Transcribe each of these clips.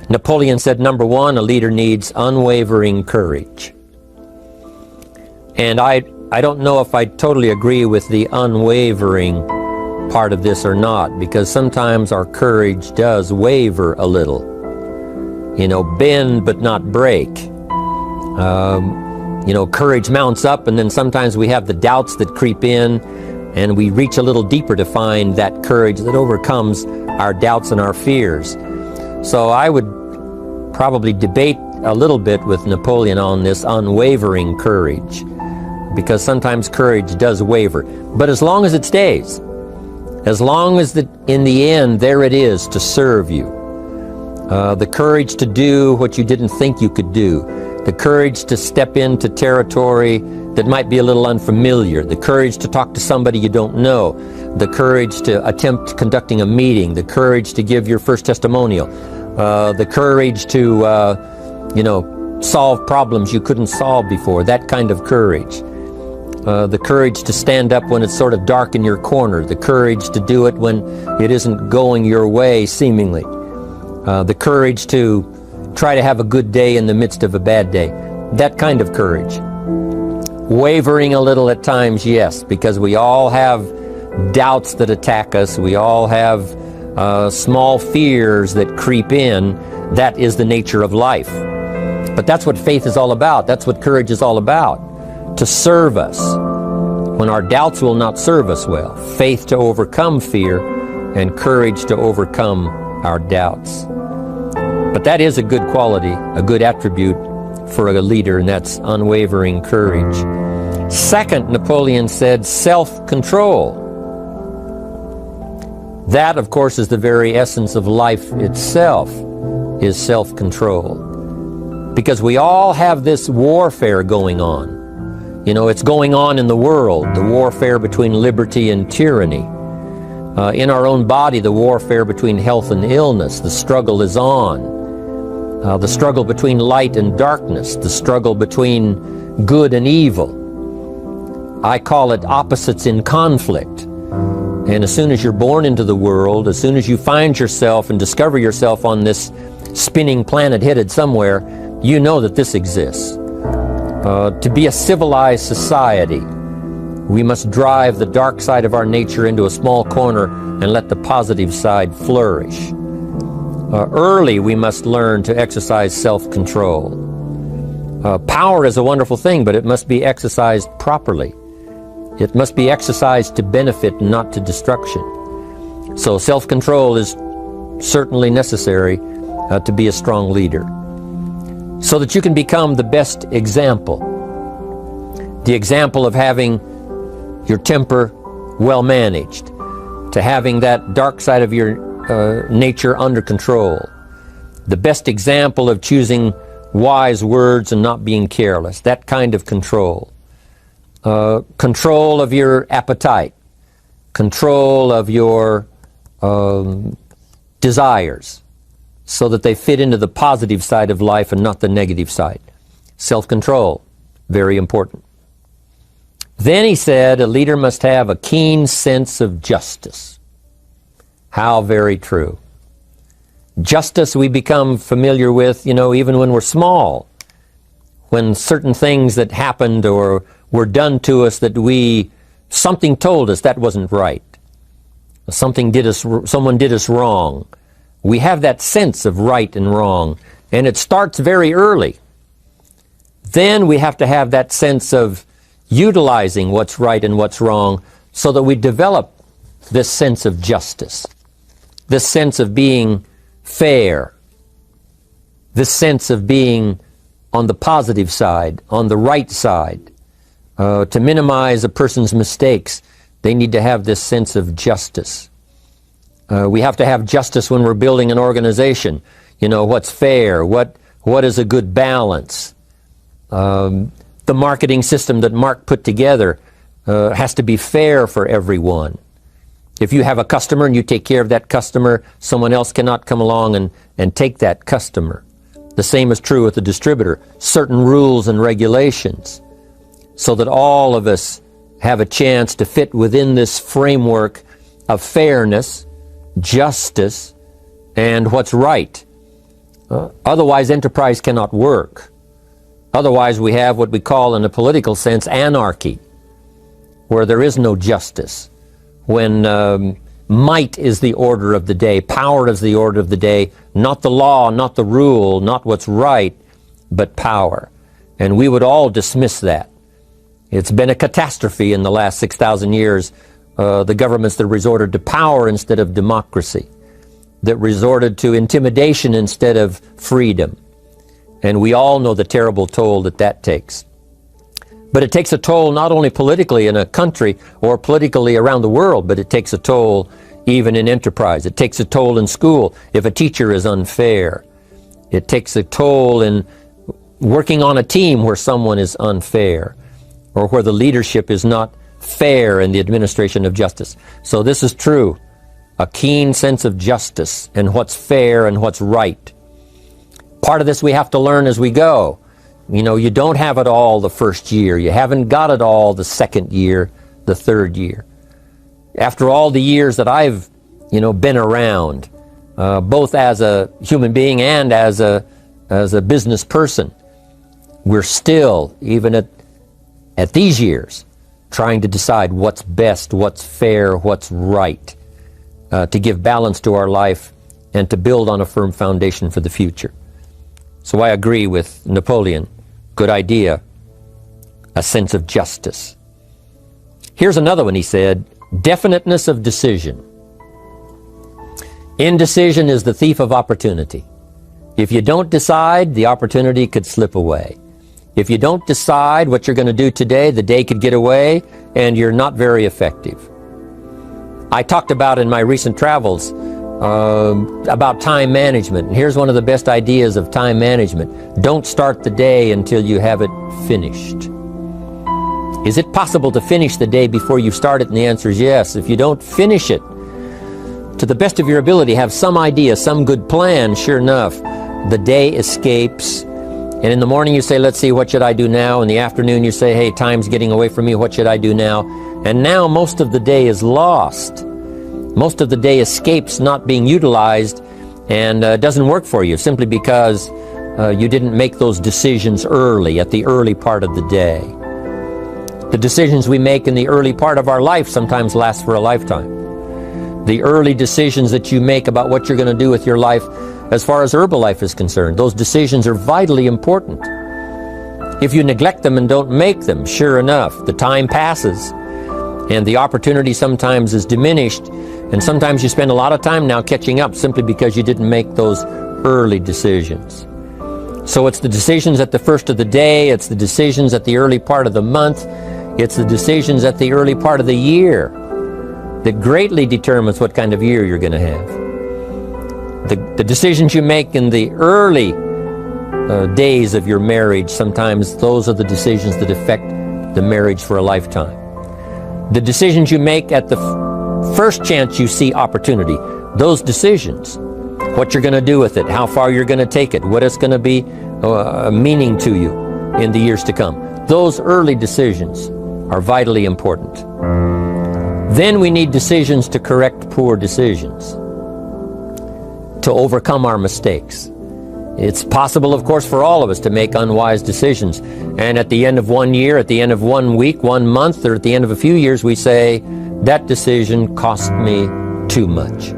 Napoleon said, number one, a leader needs unwavering courage. And I don't know if I totally agree with the unwavering part of this or not, because sometimes our courage does waver a little. You know, bend but not break. You know, courage mounts up, and then sometimes we have the doubts that creep in, and we reach a little deeper to find that courage that overcomes our doubts and our fears. So I would probably debate a little bit with Napoleon on this unwavering courage, because sometimes courage does waver. But as long as it stays, as long as in the end there it is to serve you, the courage to do what you didn't think you could do, the courage to step into territory that might be a little unfamiliar, the courage to talk to somebody you don't know, the courage to attempt conducting a meeting, the courage to give your first testimonial, the courage to, you know, solve problems you couldn't solve before, that kind of courage. The courage to stand up when it's sort of dark in your corner, the courage to do it when it isn't going your way, seemingly. The courage to try to have a good day in the midst of a bad day. That kind of courage. Wavering a little at times, yes, because we all have doubts that attack us. We all have small fears that creep in. That is the nature of life. But that's what faith is all about. That's what courage is all about. To serve us when our doubts will not serve us well. Faith to overcome fear, and courage to overcome our doubts. But that is a good quality, a good attribute for a leader, and that's unwavering courage. Second, Napoleon said, self-control. That, of course, is the very essence of life itself, is self-control. Because we all have this warfare going on. You know, it's going on in the world, the warfare between liberty and tyranny. In our own body, the warfare between health and illness, the struggle is on. The struggle between light and darkness, the struggle between good and evil. I call it opposites in conflict. And as soon as you're born into the world, as soon as you find yourself and discover yourself on this spinning planet headed somewhere, you know that this exists. To be a civilized society, we must drive the dark side of our nature into a small corner and let the positive side flourish. Early, we must learn to exercise self-control. Power is a wonderful thing, but it must be exercised properly. It must be exercised to benefit, not to destruction. So self-control is certainly necessary to be a strong leader, so that you can become the best example. The example of having your temper well managed, to having that dark side of your nature under control. The best example of choosing wise words and not being careless. That kind of control. Control of your appetite. Control of your desires, so that they fit into the positive side of life and not the negative side. Self-control, very important. Then he said, a leader must have a keen sense of justice. How very true. Justice we become familiar with, you know, even when we're small. When certain things that happened or were done to us that something told us that wasn't right. Someone did us wrong. We have that sense of right and wrong, and it starts very early. Then we have to have that sense of utilizing what's right and what's wrong, so that we develop this sense of justice, this sense of being fair, this sense of being on the positive side, on the right side. To minimize a person's mistakes, they need to have this sense of justice. We have to have justice when we're building an organization. You know, what's fair, what is a good balance. The marketing system that Mark put together has to be fair for everyone. If you have a customer and you take care of that customer, someone else cannot come along and take that customer. The same is true with the distributor. Certain rules and regulations, so that all of us have a chance to fit within this framework of fairness, justice, and what's right. Otherwise, enterprise cannot work. Otherwise, we have what we call, in a political sense, anarchy, where there is no justice, when might is the order of the day, power is the order of the day, not the law, not the rule, not what's right, but power. And we would all dismiss that. It's been a catastrophe in the last 6,000 years, the governments that resorted to power instead of democracy, that resorted to intimidation instead of freedom. And we all know the terrible toll that that takes. But it takes a toll not only politically in a country or politically around the world, but it takes a toll even in enterprise. It takes a toll in school if a teacher is unfair. It takes a toll in working on a team where someone is unfair, or where the leadership is not fair in the administration of justice. So this is true. A keen sense of justice and what's fair and what's right. Part of this we have to learn as we go. You know, you don't have it all the first year. You haven't got it all the second year, the third year. After all the years that I've, been around, both as a human being and as a business person, we're still, even at these years, trying to decide what's best, what's fair, what's right, to give balance to our life and to build on a firm foundation for the future. So I agree with Napoleon. Good idea. A sense of justice. Here's another one, he said. Definiteness of decision. Indecision is the thief of opportunity. If you don't decide, the opportunity could slip away. If you don't decide what you're going to do today, the day could get away and you're not very effective. I talked about in my recent travels about time management. And here's one of the best ideas of time management. Don't start the day until you have it finished. Is it possible to finish the day before you start it? And the answer is yes. If you don't finish it to the best of your ability, have some idea, some good plan, sure enough, the day escapes. And in the morning you say, let's see, what should I do now? In the afternoon you say, hey, time's getting away from me, what should I do now? And now most of the day is lost. Most of the day escapes not being utilized and doesn't work for you simply because you didn't make those decisions early, at the early part of the day. The decisions we make in the early part of our life sometimes last for a lifetime. The early decisions that you make about what you're going to do with your life as far as Herbalife is concerned, those decisions are vitally important. If you neglect them and don't make them, sure enough, the time passes and the opportunity sometimes is diminished, and sometimes you spend a lot of time now catching up simply because you didn't make those early decisions. So it's the decisions at the first of the day, it's the decisions at the early part of the month, it's the decisions at the early part of the year that greatly determines what kind of year you're going to have. The decisions you make in the early days of your marriage, sometimes those are the decisions that affect the marriage for a lifetime. The decisions you make at the first chance you see opportunity, those decisions, what you're going to do with it, how far you're going to take it, what it's going to be meaning to you in the years to come. Those early decisions are vitally important. Then we need decisions to correct poor decisions, to overcome our mistakes. It's possible, of course, for all of us to make unwise decisions. And at the end of 1 year, at the end of 1 week, 1 month, or at the end of a few years, we say, that decision cost me too much.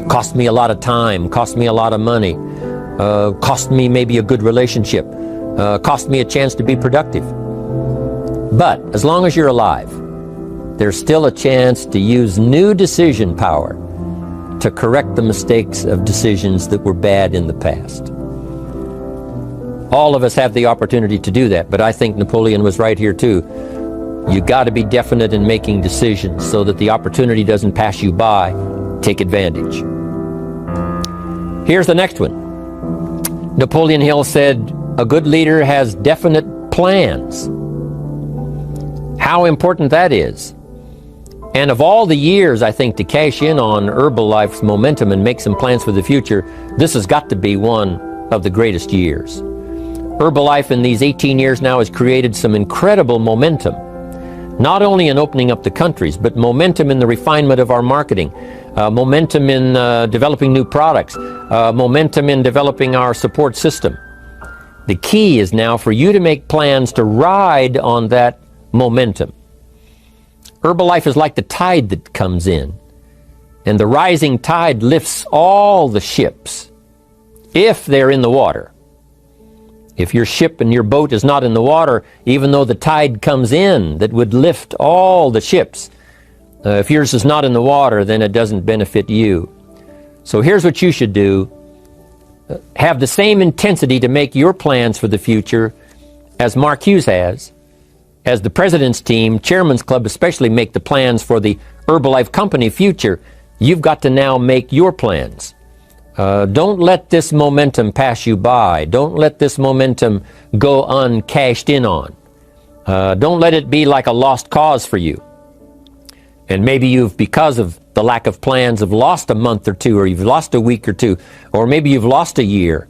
Cost me a lot of time, cost me a lot of money, cost me maybe a good relationship, cost me a chance to be productive. But as long as you're alive, there's still a chance to use new decision power to correct the mistakes of decisions that were bad in the past. All of us have the opportunity to do that, but I think Napoleon was right here too. You got to be definite in making decisions so that the opportunity doesn't pass you by. Take advantage. Here's the next one. Napoleon Hill said, a good leader has definite plans. How important that is. And of all the years, I think, to cash in on Herbalife's momentum and make some plans for the future, this has got to be one of the greatest years. Herbalife in these 18 years now has created some incredible momentum, not only in opening up the countries, but momentum in the refinement of our marketing, momentum in developing new products, momentum in developing our support system. The key is now for you to make plans to ride on that momentum. Herbalife is like the tide that comes in, and the rising tide lifts all the ships if they're in the water. If your ship and your boat is not in the water, even though the tide comes in that would lift all the ships, if yours is not in the water, then it doesn't benefit you. So here's what you should do. Have the same intensity to make your plans for the future as Mark Hughes has, as the President's team, Chairman's Club especially, make the plans for the Herbalife company future. You've got to now make your plans. Don't let this momentum pass you by. Don't let this momentum go uncashed in on. Don't let it be like a lost cause for you. And maybe you've, because of the lack of plans, have lost a month or two, or you've lost a week or two, or maybe you've lost a year,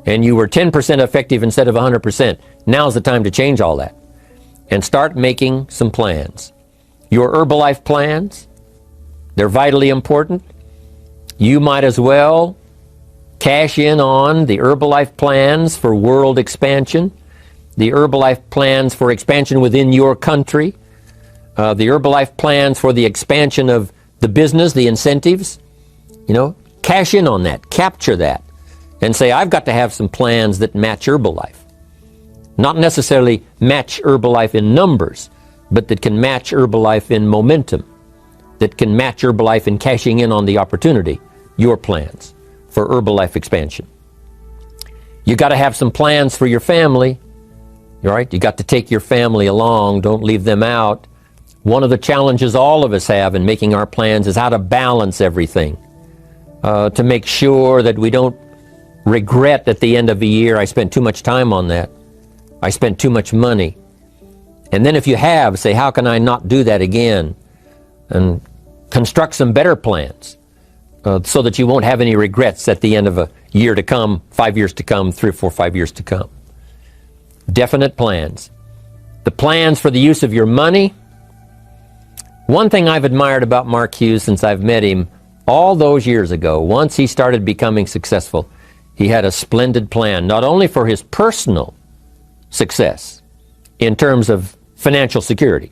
and you were 10% effective instead of 100%. Now's the time to change all that and start making some plans. Your Herbalife plans, they're vitally important. You might as well cash in on the Herbalife plans for world expansion, the Herbalife plans for expansion within your country, the Herbalife plans for the expansion of the business, the incentives. Cash in on that, capture that, and say, I've got to have some plans that match Herbalife. Not necessarily match Herbalife in numbers, but that can match Herbalife in momentum, that can match Herbalife in cashing in on the opportunity, your plans for Herbalife expansion. You got to have some plans for your family, right? You got to take your family along, don't leave them out. One of the challenges all of us have in making our plans is how to balance everything, to make sure that we don't regret at the end of the year, I spent too much time on that, I spent too much money. And then if you have, say, how can I not do that again? And construct some better plans so that you won't have any regrets at the end of a year to come, 5 years to come, 3 or 4, 5 years to come. Definite plans. The plans for the use of your money. One thing I've admired about Mark Hughes since I've met him all those years ago, once he started becoming successful, he had a splendid plan, not only for his personal success in terms of financial security,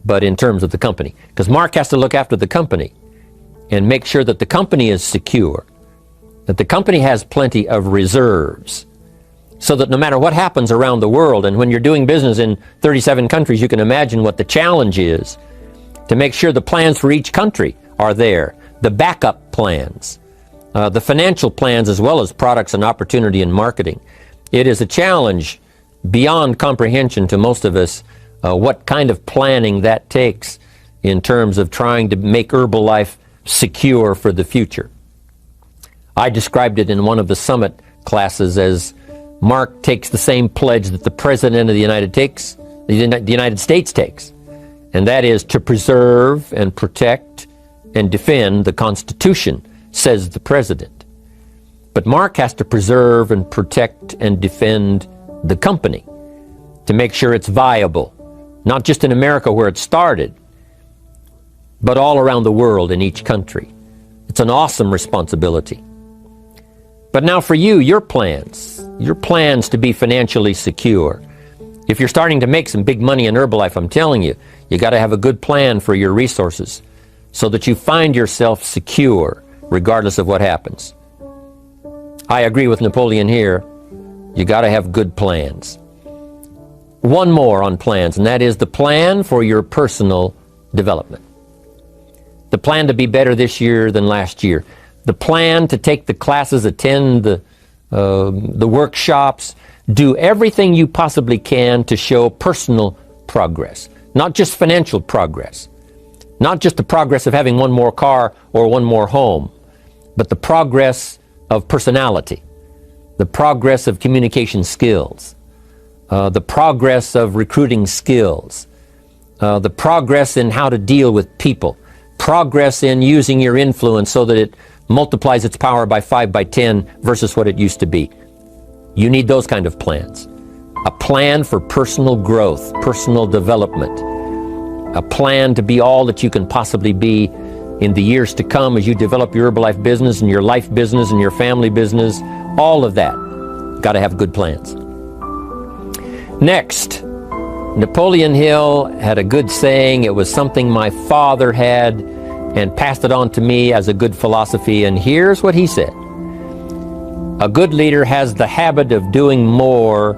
but in terms of the company. Because Mark has to look after the company and make sure that the company is secure, that the company has plenty of reserves, so that no matter what happens around the world, and when you're doing business in 37 countries, you can imagine what the challenge is to make sure the plans for each country are there, the backup plans, the financial plans, as well as products and opportunity and marketing. It is a challenge beyond comprehension to most of us what kind of planning that takes in terms of trying to make Herbalife secure for the future. I described it in one of the summit classes as Mark takes the same pledge that the President of the United States takes, and that is to preserve and protect and defend the Constitution, says the President. But Mark has to preserve and protect and defend the company to make sure it's viable, not just in America where it started, but all around the world in each country. It's an awesome responsibility. But now for you, your plans to be financially secure. If you're starting to make some big money in Herbalife, I'm telling you, you got to have a good plan for your resources so that you find yourself secure regardless of what happens. I agree with Napoleon here. You got to have good plans. One more on plans, and that is the plan for your personal development. The plan to be better this year than last year. The plan to take the classes, attend the workshops, do everything you possibly can to show personal progress, not just financial progress, not just the progress of having one more car or one more home, but the progress of personality, the progress of communication skills, the progress of recruiting skills, the progress in how to deal with people, progress in using your influence so that it multiplies its power by 5 by 10 versus what it used to be. You need those kind of plans. A plan for personal growth, personal development, a plan to be all that you can possibly be in the years to come as you develop your Herbalife business and your life business and your family business, all of that. Got to have good plans. Next, Napoleon Hill had a good saying. It was something my father had and passed it on to me as a good philosophy, and here's what he said. A good leader has the habit of doing more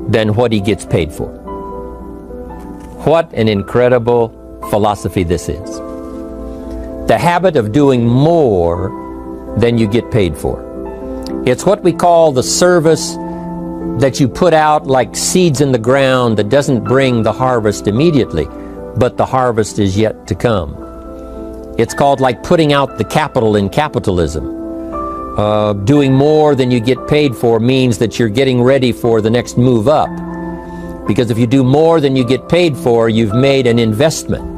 than what he gets paid for. What an incredible philosophy this is. The habit of doing more than you get paid for. It's what we call the service that you put out like seeds in the ground that doesn't bring the harvest immediately, but the harvest is yet to come. It's called like putting out the capital in capitalism. Doing more than you get paid for means that you're getting ready for the next move up. Because if you do more than you get paid for, you've made an investment.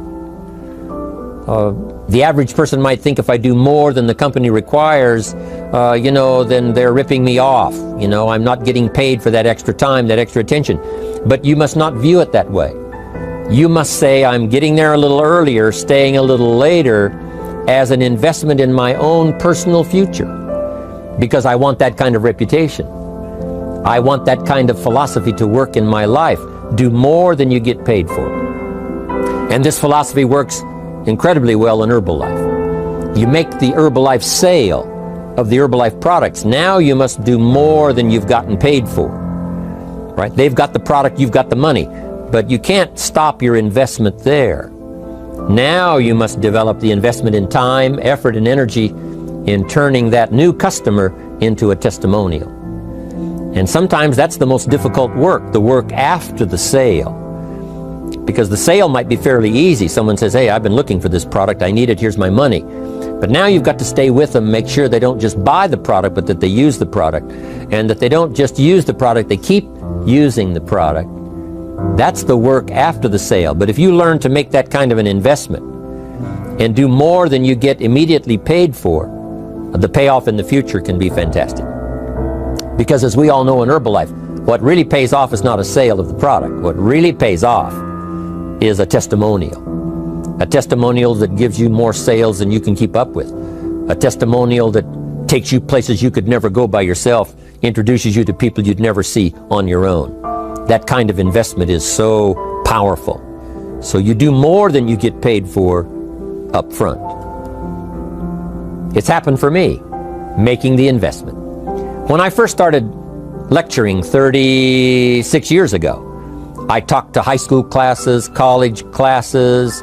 The average person might think if I do more than the company requires, then they're ripping me off. I'm not getting paid for that extra time, that extra attention. But you must not view it that way. You must say, I'm getting there a little earlier, staying a little later, as an investment in my own personal future. Because I want that kind of reputation. I want that kind of philosophy to work in my life. Do more than you get paid for. And this philosophy works incredibly well in Herbalife. You make the Herbalife sale of the Herbalife products. Now you must do more than you've gotten paid for. Right? They've got the product, you've got the money. But you can't stop your investment there. Now you must develop the investment in time, effort, and energy in turning that new customer into a testimonial. And sometimes that's the most difficult work, the work after the sale. Because the sale might be fairly easy. Someone says, hey, I've been looking for this product, I need it, here's my money. But now you've got to stay with them, make sure they don't just buy the product, but that they use the product. And that they don't just use the product, they keep using the product. That's the work after the sale. But if you learn to make that kind of an investment and do more than you get immediately paid for, the payoff in the future can be fantastic. Because as we all know in Herbalife, what really pays off is not a sale of the product. What really pays off is a testimonial. A testimonial that gives you more sales than you can keep up with. A testimonial that takes you places you could never go by yourself, introduces you to people you'd never see on your own. That kind of investment is so powerful. So you do more than you get paid for up front. It's happened for me, making the investment. When I first started lecturing 36 years ago, I talked to high school classes, college classes,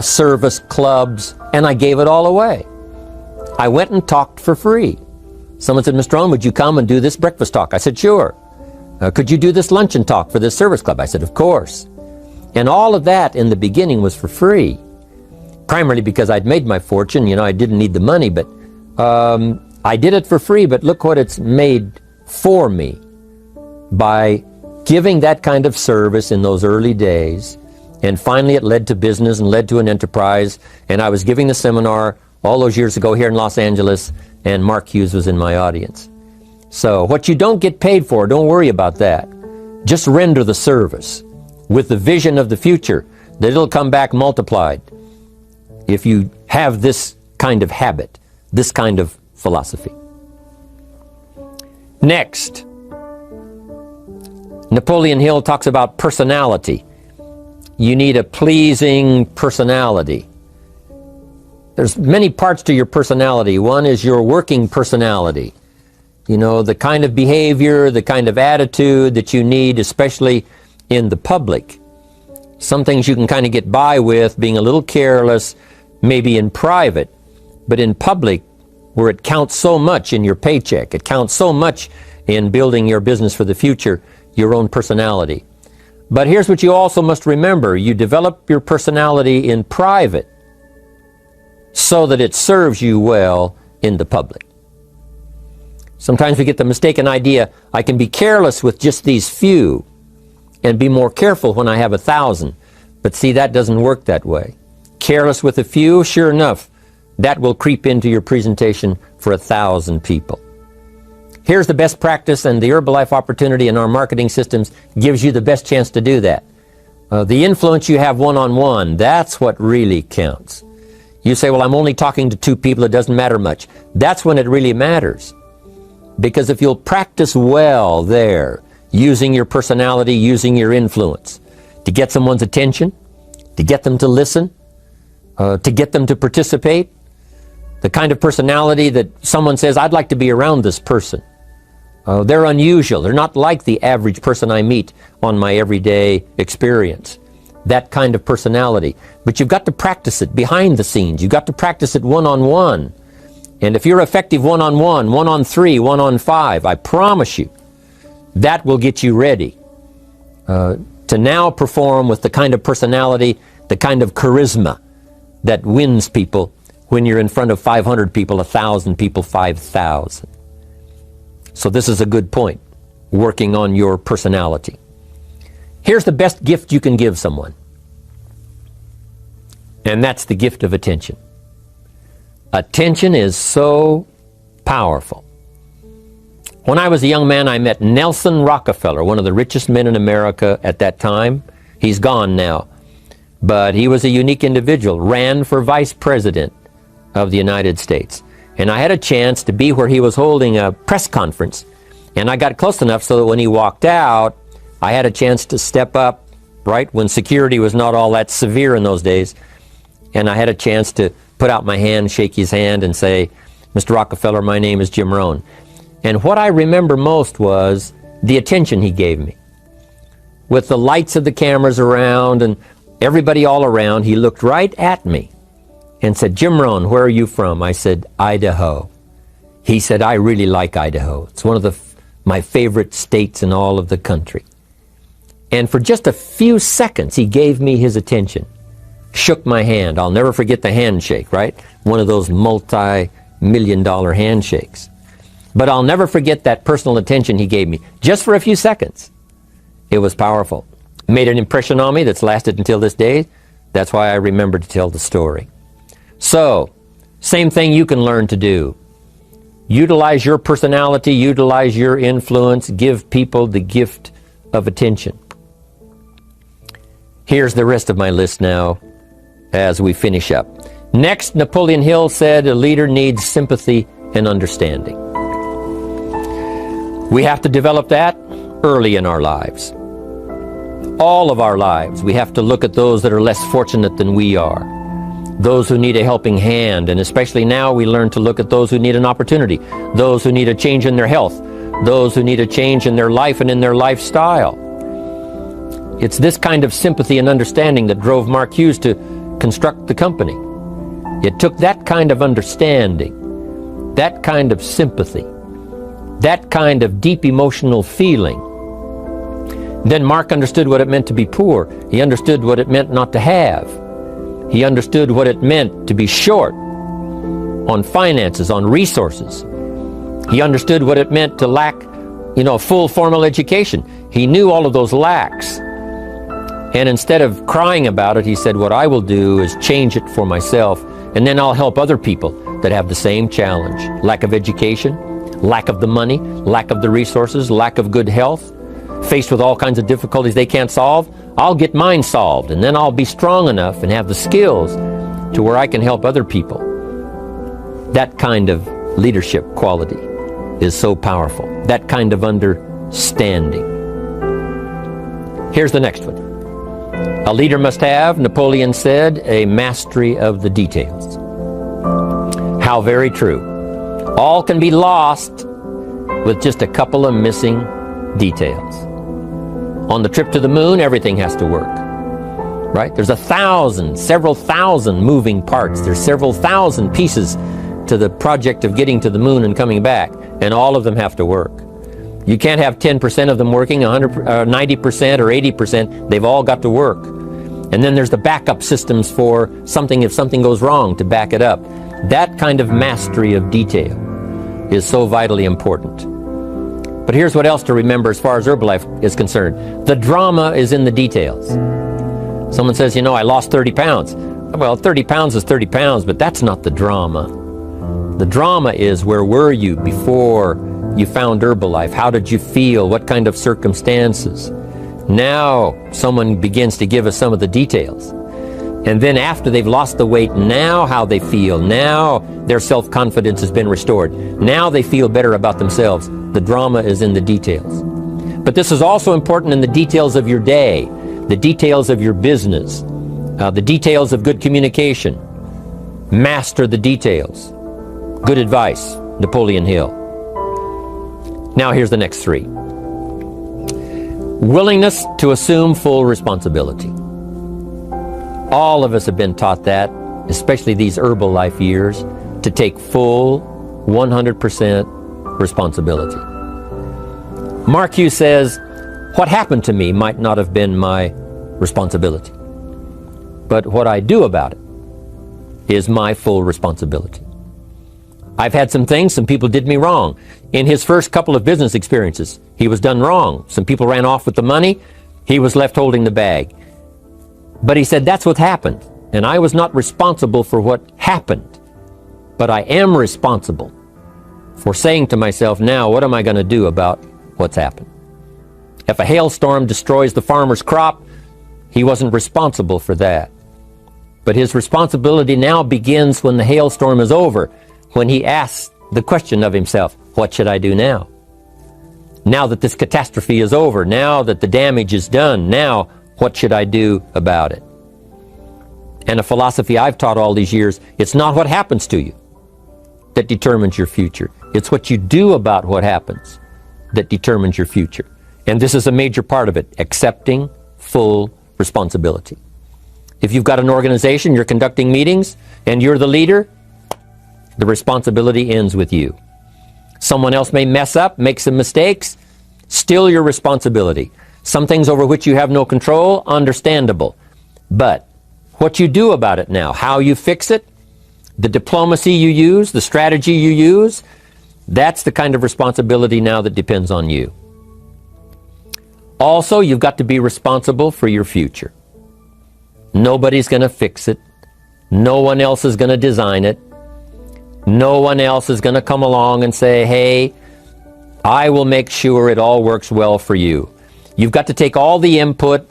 service clubs, and I gave it all away. I went and talked for free. Someone said, Mr. Owen, would you come and do this breakfast talk? I said, sure. Could you do this luncheon talk for this service club? I said, of course. And all of that in the beginning was for free. Primarily because I'd made my fortune, I didn't need the money, but I did it for free, but look what it's made for me by giving that kind of service in those early days. And finally it led to business and led to an enterprise. And I was giving the seminar all those years ago here in Los Angeles, and Mark Hughes was in my audience. So what you don't get paid for, don't worry about that. Just render the service with the vision of the future that it'll come back multiplied if you have this kind of habit, this kind of philosophy. Next, Napoleon Hill talks about personality. You need a pleasing personality. There's many parts to your personality. One is your working personality. The kind of behavior, the kind of attitude that you need, especially in the public. Some things you can kind of get by with, being a little careless, maybe in private, but in public, where it counts so much in your paycheck, it counts so much in building your business for the future, your own personality. But here's what you also must remember. You develop your personality in private so that it serves you well in the public. Sometimes we get the mistaken idea, I can be careless with just these few and be more careful when I have 1,000. But see, that doesn't work that way. Careless with a few, sure enough, that will creep into your presentation for 1,000 people. Here's the best practice, and the Herbalife opportunity in our marketing systems gives you the best chance to do that. The influence you have one-on-one, that's what really counts. You say, well, I'm only talking to 2 people, it doesn't matter much. That's when it really matters. Because if you'll practice well there, using your personality, using your influence, to get someone's attention, to get them to listen, to get them to participate, the kind of personality that someone says, I'd like to be around this person. They're unusual. They're not like the average person I meet on my everyday experience. That kind of personality. But you've got to practice it behind the scenes. You've got to practice it one-on-one. And if you're effective one-on-one, 1-on-3, 1-on-5, I promise you, that will get you ready to now perform with the kind of personality, the kind of charisma that wins people when you're in front of 500 people, 1,000 people, 5,000. So this is a good point, working on your personality. Here's the best gift you can give someone, and that's the gift of attention. Attention is so powerful. When I was a young man, I met Nelson Rockefeller, one of the richest men in America at that time. He's gone now, but he was a unique individual, ran for vice president of the United States. And I had a chance to be where he was holding a press conference, and I got close enough so that when he walked out, I had a chance to step up, right, when security was not all that severe in those days, and I had a chance to put out my hand, shake his hand, and say, Mr. Rockefeller, my name is Jim Rohn. And what I remember most was the attention he gave me. With the lights of the cameras around and everybody all around, he looked right at me and said, Jim Rohn, where are you from? I said, Idaho. He said, I really like Idaho. It's one of my favorite states in all of the country. And for just a few seconds, he gave me his attention, shook my hand. I'll never forget the handshake, right? One of those multi-million-dollar handshakes. But I'll never forget that personal attention he gave me, just for a few seconds. It was powerful. Made an impression on me that's lasted until this day. That's why I remember to tell the story. So, same thing you can learn to do. Utilize your personality, utilize your influence, give people the gift of attention. Here's the rest of my list now as we finish up. Next, Napoleon Hill said a leader needs sympathy and understanding. We have to develop that early in our lives. All of our lives, we have to look at those that are less fortunate than we are. Those who need a helping hand, and especially now we learn to look at those who need an opportunity, those who need a change in their health, those who need a change in their life and in their lifestyle. It's this kind of sympathy and understanding that drove Mark Hughes to construct the company. It took that kind of understanding, that kind of sympathy, that kind of deep emotional feeling. Then Mark understood what it meant to be poor. He understood what it meant not to have. He understood what it meant to be short on finances, on resources. He understood what it meant to lack, full formal education. He knew all of those lacks. And instead of crying about it, he said, what I will do is change it for myself, and then I'll help other people that have the same challenge. Lack of education, lack of the money, lack of the resources, lack of good health, faced with all kinds of difficulties they can't solve. I'll get mine solved, and then I'll be strong enough and have the skills to where I can help other people. That kind of leadership quality is so powerful. That kind of understanding. Here's the next one. A leader must have, Napoleon said, a mastery of the details. How very true. All can be lost with just a couple of missing details. On the trip to the moon, everything has to work, right? There's several thousand moving parts. There's several thousand pieces to the project of getting to the moon and coming back, and all of them have to work. You can't have 10% of them working, 90% or 80%. They've all got to work. And then there's the backup systems for something if something goes wrong to back it up. That kind of mastery of detail is so vitally important. But here's what else to remember as far as Herbalife is concerned. The drama is in the details. Someone says, I lost 30 pounds. Well, 30 pounds is 30 pounds, but that's not the drama. The drama is, where were you before you found Herbalife? How did you feel? What kind of circumstances? Now someone begins to give us some of the details. And then after they've lost the weight, now how they feel, now their self-confidence has been restored. Now they feel better about themselves. The drama is in the details. But this is also important in the details of your day, the details of your business, the details of good communication. Master the details. Good advice, Napoleon Hill. Now here's the next three. Willingness to assume full responsibility. All of us have been taught that, especially these Herbalife years, to take full 100% responsibility. Mark Hughes says, what happened to me might not have been my responsibility, but what I do about it is my full responsibility. I've had some things, some people did me wrong. In his first couple of business experiences, he was done wrong. Some people ran off with the money, he was left holding the bag. But he said, that's what happened, and I was not responsible for what happened, but I am responsible for saying to myself, now what am I going to do about what's happened? If a hailstorm destroys the farmer's crop, he wasn't responsible for that. But his responsibility now begins when the hailstorm is over, when he asks the question of himself, what should I do now? Now that this catastrophe is over, now that the damage is done, now what should I do about it? And a philosophy I've taught all these years, it's not what happens to you that determines your future. It's what you do about what happens that determines your future. And this is a major part of it, accepting full responsibility. If you've got an organization, you're conducting meetings, and you're the leader, the responsibility ends with you. Someone else may mess up, make some mistakes, still your responsibility. Some things over which you have no control, understandable. But what you do about it now, how you fix it, the diplomacy you use, the strategy you use, that's the kind of responsibility now that depends on you. Also, you've got to be responsible for your future. Nobody's going to fix it. No one else is going to design it. No one else is going to come along and say, hey, I will make sure it all works well for you. You've got to take all the input,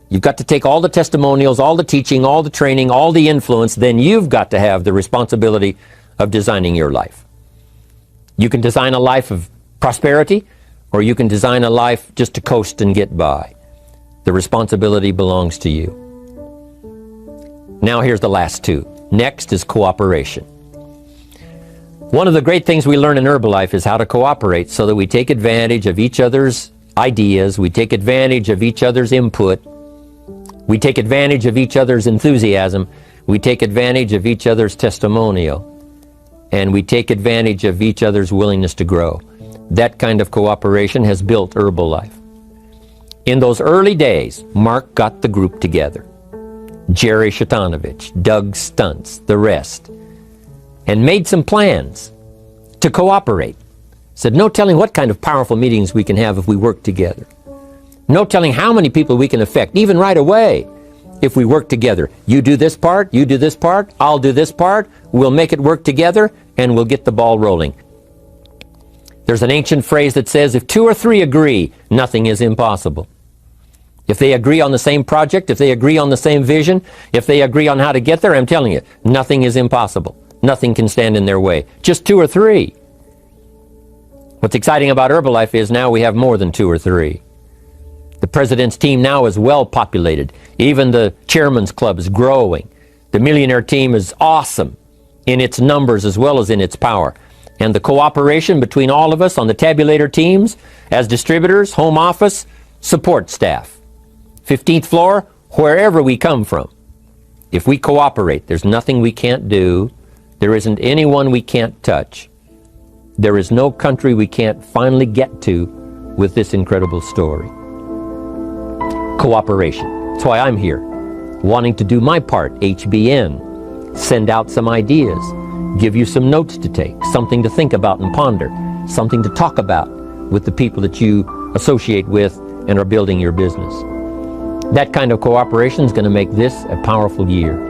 you've got to take all the testimonials, all the teaching, all the training, all the influence, then you've got to have the responsibility of designing your life. You can design a life of prosperity, or you can design a life just to coast and get by. The responsibility belongs to you. Now here's the last two. Next is cooperation. One of the great things we learn in Herbalife is how to cooperate so that we take advantage of each other's ideas, we take advantage of each other's input, we take advantage of each other's enthusiasm, we take advantage of each other's testimonial, and we take advantage of each other's willingness to grow. That kind of cooperation has built Herbalife. In those early days, Mark got the group together. Jerry Shatanovich, Doug Stuntz, the rest, and made some plans to cooperate. Said, no telling what kind of powerful meetings we can have if we work together. No telling how many people we can affect, even right away, if we work together. You do this part, you do this part, I'll do this part, we'll make it work together, and we'll get the ball rolling. There's an ancient phrase that says, if two or three agree, nothing is impossible. If they agree on the same project, if they agree on the same vision, if they agree on how to get there, I'm telling you, nothing is impossible. Nothing can stand in their way. Just two or three. What's exciting about Herbalife is now we have more than two or three. The president's team now is well populated. Even the chairman's club is growing. The millionaire team is awesome in its numbers as well as in its power. And the cooperation between all of us on the tabulator teams, as distributors, home office, support staff, 15th floor, wherever we come from. If we cooperate, there's nothing we can't do. There isn't anyone we can't touch. There is no country we can't finally get to with this incredible story. Cooperation. That's why I'm here, wanting to do my part, HBN, send out some ideas, give you some notes to take, something to think about and ponder, something to talk about with the people that you associate with and are building your business. That kind of cooperation is going to make this a powerful year.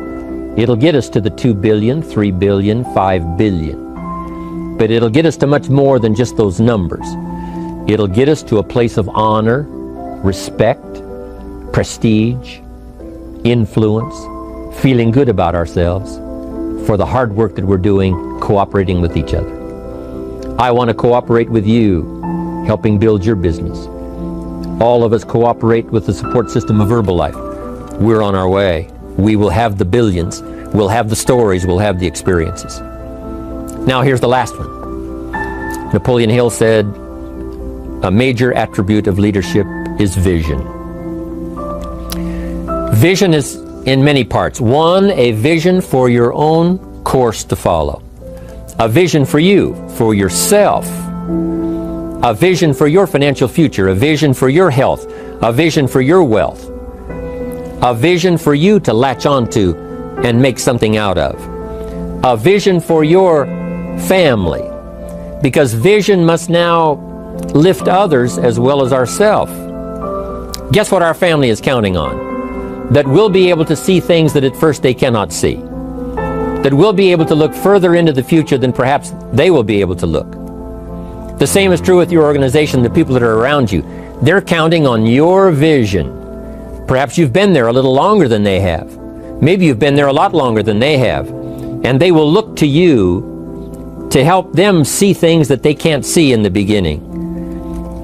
It'll get us to the 2 billion, 3 billion, 5 billion. But it'll get us to much more than just those numbers. It'll get us to a place of honor, respect, prestige, influence, feeling good about ourselves for the hard work that we're doing, cooperating with each other. I want to cooperate with you, helping build your business. All of us cooperate with the support system of Herbalife. We're on our way. We will have the billions. We'll have the stories. We'll have the experiences. Now here's the last one. Napoleon Hill said, a major attribute of leadership is vision. Vision is in many parts. One, a vision for your own course to follow. A vision for you, for yourself. A vision for your financial future. A vision for your health. A vision for your wealth. A vision for you to latch onto and make something out of. A vision for your family. Because vision must now lift others as well as ourselves. Guess what our family is counting on? That we'll be able to see things that at first they cannot see. That we'll be able to look further into the future than perhaps they will be able to look. The same is true with your organization, the people that are around you. They're counting on your vision. Perhaps you've been there a little longer than they have. Maybe you've been there a lot longer than they have. And they will look to you to help them see things that they can't see in the beginning.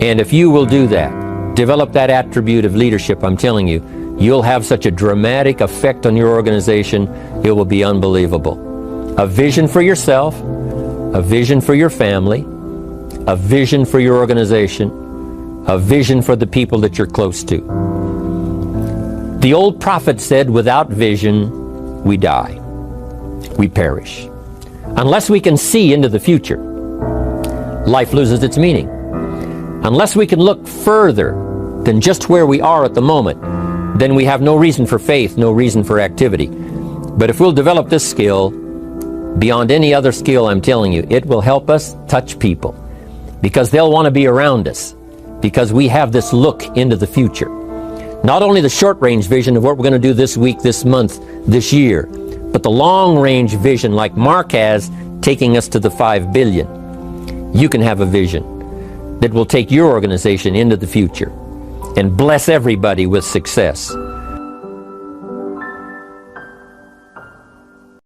And if you will do that, develop that attribute of leadership, I'm telling you, you'll have such a dramatic effect on your organization, it will be unbelievable. A vision for yourself, a vision for your family, a vision for your organization, a vision for the people that you're close to. The old prophet said, without vision, we die. We perish. Unless we can see into the future, life loses its meaning. Unless we can look further than just where we are at the moment, then we have no reason for faith, no reason for activity. But if we'll develop this skill, beyond any other skill, I'm telling you, it will help us touch people. Because they'll want to be around us. Because we have this look into the future. Not only the short-range vision of what we're going to do this week, this month, this year, but the long-range vision like Mark has, taking us to the 5 billion. You can have a vision that will take your organization into the future and bless everybody with success.